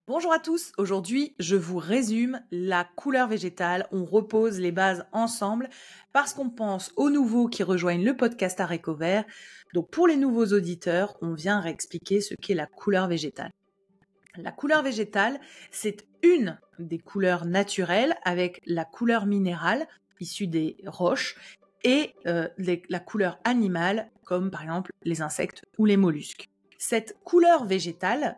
Bonjour à tous, aujourd'hui je vous résume la couleur végétale, on repose les bases ensemble parce qu'on pense aux nouveaux qui rejoignent le podcast Haricots Verts. Donc pour les nouveaux auditeurs, on vient réexpliquer ce qu'est la couleur végétale. La couleur végétale, c'est une des couleurs naturelles avec la couleur minérale issue des roches et la couleur animale comme par exemple les insectes ou les mollusques. Cette couleur végétale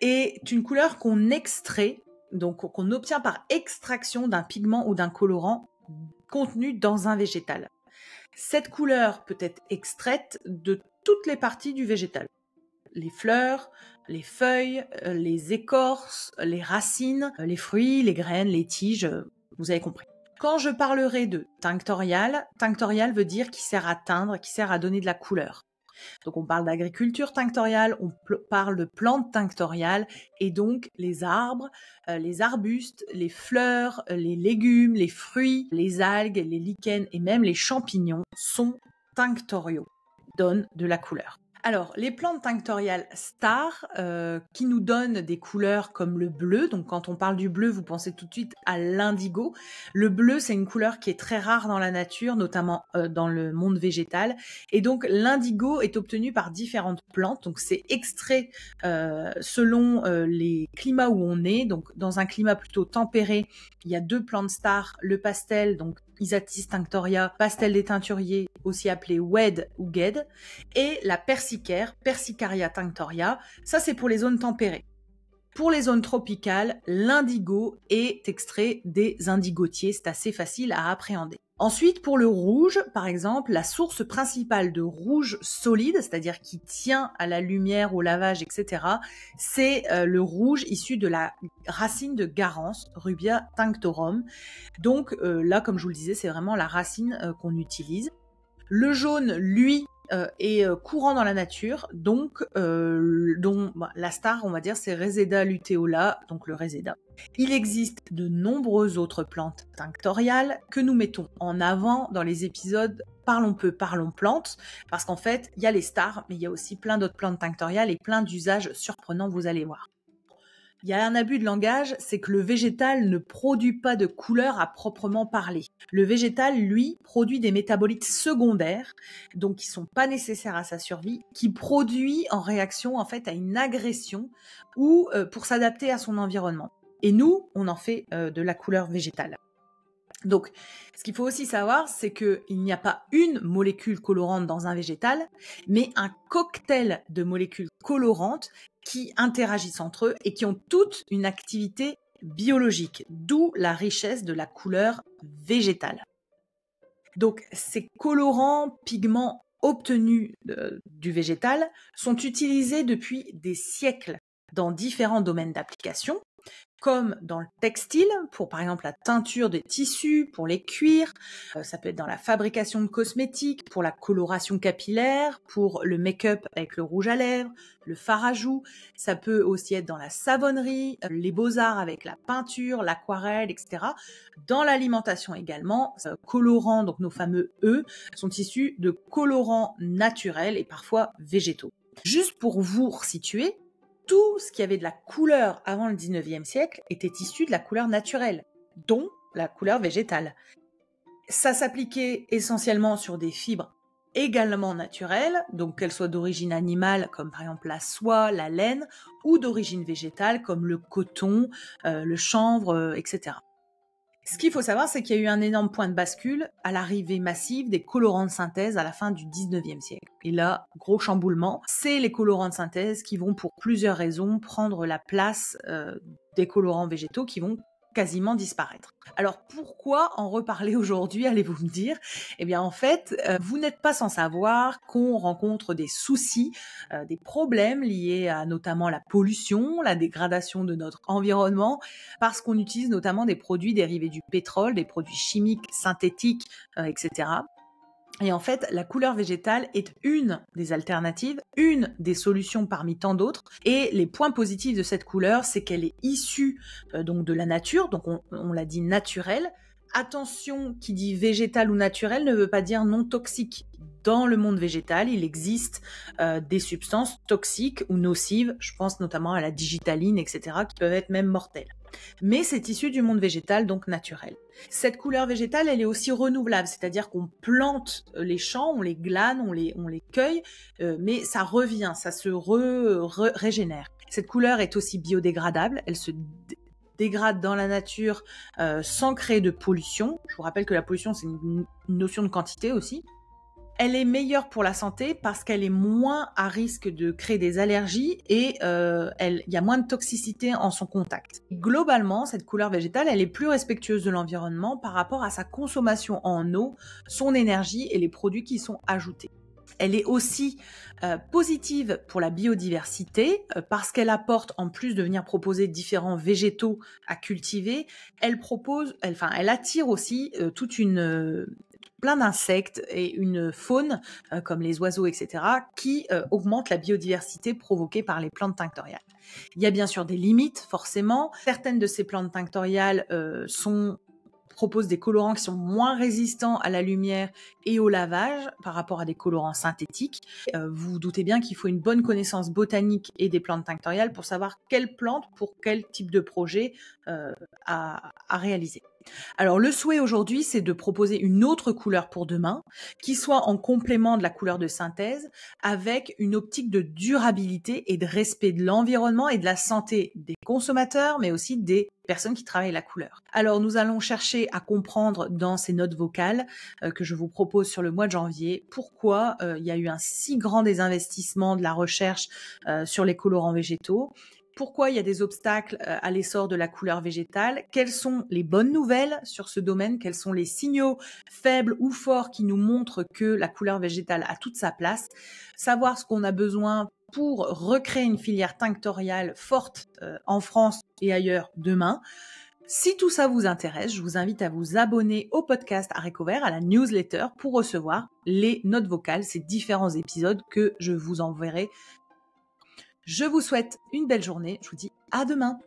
est une couleur qu'on extrait, donc qu'on obtient par extraction d'un pigment ou d'un colorant contenu dans un végétal. Cette couleur peut être extraite de toutes les parties du végétal. Les fleurs, les feuilles, les écorces, les racines, les fruits, les graines, les tiges, vous avez compris. Quand je parlerai de tinctorial veut dire qui sert à teindre, qui sert à donner de la couleur. Donc on parle d'agriculture tinctoriale, on parle de plantes tinctoriales et donc les arbres, les arbustes, les fleurs, les légumes, les fruits, les algues, les lichens et même les champignons sont tinctoriaux, donnent de la couleur. Alors, les plantes tinctoriales stars qui nous donnent des couleurs comme le bleu. Donc, quand on parle du bleu, vous pensez tout de suite à l'indigo. Le bleu, c'est une couleur qui est très rare dans la nature, notamment dans le monde végétal. Et donc, l'indigo est obtenu par différentes plantes. Donc, c'est extrait selon les climats où on est. Donc, dans un climat plutôt tempéré, il y a deux plantes stars, le pastel, donc Isatis tinctoria, pastel des teinturiers, aussi appelé wed ou ged, et la persicaire, Persicaria tinctoria, ça c'est pour les zones tempérées. Pour les zones tropicales, l'indigo est extrait des indigotiers, c'est assez facile à appréhender. Ensuite, pour le rouge, par exemple, la source principale de rouge solide, c'est-à-dire qui tient à la lumière, au lavage, etc., c'est le rouge issu de la racine de Garance, Rubia tinctorum. Donc là, comme je vous le disais, c'est vraiment la racine qu'on utilise. Le jaune, lui, est courant dans la nature, donc la star, on va dire, c'est Reseda luteola, donc le Reseda. Il existe de nombreuses autres plantes tinctoriales que nous mettons en avant dans les épisodes Parlons peu, parlons plantes, parce qu'en fait, il y a les stars, mais il y a aussi plein d'autres plantes tinctoriales et plein d'usages surprenants, vous allez voir. Il y a un abus de langage, c'est que le végétal ne produit pas de couleur à proprement parler. Le végétal, lui, produit des métabolites secondaires, donc qui sont pas nécessaires à sa survie, qui produit en réaction en fait à une agression ou pour s'adapter à son environnement. Et nous, on en fait de la couleur végétale. Donc, ce qu'il faut aussi savoir, c'est qu'il n'y a pas une molécule colorante dans un végétal, mais un cocktail de molécules colorantes qui interagissent entre eux et qui ont toutes une activité biologique, d'où la richesse de la couleur végétale. Donc, ces colorants, pigments obtenus du végétal sont utilisés depuis des siècles dans différents domaines d'application, comme dans le textile, pour par exemple la teinture des tissus, pour les cuirs, ça peut être dans la fabrication de cosmétiques, pour la coloration capillaire, pour le make-up avec le rouge à lèvres, le fard à joues, ça peut aussi être dans la savonnerie, les beaux-arts avec la peinture, l'aquarelle, etc. Dans l'alimentation également, colorants, donc nos fameux E, sont issus de colorants naturels et parfois végétaux. Juste pour vous resituer, tout ce qui avait de la couleur avant le 19e siècle était issu de la couleur naturelle, dont la couleur végétale. Ça s'appliquait essentiellement sur des fibres également naturelles, donc qu'elles soient d'origine animale, comme par exemple la soie, la laine, ou d'origine végétale, comme le coton, le chanvre, etc. Ce qu'il faut savoir, c'est qu'il y a eu un énorme point de bascule à l'arrivée massive des colorants de synthèse à la fin du 19e siècle. Et là, gros chamboulement, c'est les colorants de synthèse qui vont, pour plusieurs raisons, prendre la place des colorants végétaux qui vont quasiment disparaître. Alors pourquoi en reparler aujourd'hui, allez-vous me dire? Eh bien en fait, vous n'êtes pas sans savoir qu'on rencontre des soucis, des problèmes liés à notamment la pollution, la dégradation de notre environnement, parce qu'on utilise notamment des produits dérivés du pétrole, des produits chimiques, synthétiques, etc. Et en fait, la couleur végétale est une des alternatives, une des solutions parmi tant d'autres. Et les points positifs de cette couleur, c'est qu'elle est issue donc de la nature, donc on l'a dit naturelle, attention, qui dit végétal ou naturel ne veut pas dire non toxique. Dans le monde végétal, il existe des substances toxiques ou nocives, je pense notamment à la digitaline, etc., qui peuvent être même mortelles. Mais c'est issu du monde végétal, donc naturel. Cette couleur végétale, elle est aussi renouvelable, c'est-à-dire qu'on plante les champs, on les glane, on les cueille, mais ça revient, ça se régénère. Cette couleur est aussi biodégradable, elle se dégrade dans la nature sans créer de pollution. Je vous rappelle que la pollution, c'est une notion de quantité aussi. Elle est meilleure pour la santé parce qu'elle est moins à risque de créer des allergies et il y a moins de toxicité en son contact. Globalement, cette couleur végétale, elle est plus respectueuse de l'environnement par rapport à sa consommation en eau, son énergie et les produits qui y sont ajoutés. Elle est aussi positive pour la biodiversité parce qu'elle apporte, en plus de venir proposer différents végétaux à cultiver, elle attire aussi plein d'insectes et une faune, comme les oiseaux, etc., qui augmentent la biodiversité provoquée par les plantes tinctoriales. Il y a bien sûr des limites, forcément. Certaines de ces plantes tinctoriales proposent des colorants qui sont moins résistants à la lumière et au lavage par rapport à des colorants synthétiques. Vous vous doutez bien qu'il faut une bonne connaissance botanique et des plantes tinctoriales pour savoir quelle plante pour quel type de projet à réaliser. Alors le souhait aujourd'hui, c'est de proposer une autre couleur pour demain, qui soit en complément de la couleur de synthèse, avec une optique de durabilité et de respect de l'environnement et de la santé des consommateurs, mais aussi des personnes qui travaillent la couleur. Alors nous allons chercher à comprendre dans ces notes vocales que je vous propose sur le mois de janvier, pourquoi il y a eu un si grand désinvestissement de la recherche sur les colorants végétaux. Pourquoi il y a des obstacles à l'essor de la couleur végétale? Quelles sont les bonnes nouvelles sur ce domaine? Quels sont les signaux faibles ou forts qui nous montrent que la couleur végétale a toute sa place? Savoir ce qu'on a besoin pour recréer une filière tinctoriale forte en France et ailleurs demain. Si tout ça vous intéresse, je vous invite à vous abonner au podcast Haricots Verts, à la newsletter, pour recevoir les notes vocales, ces différents épisodes que je vous enverrai. Je vous souhaite une belle journée. Je vous dis à demain.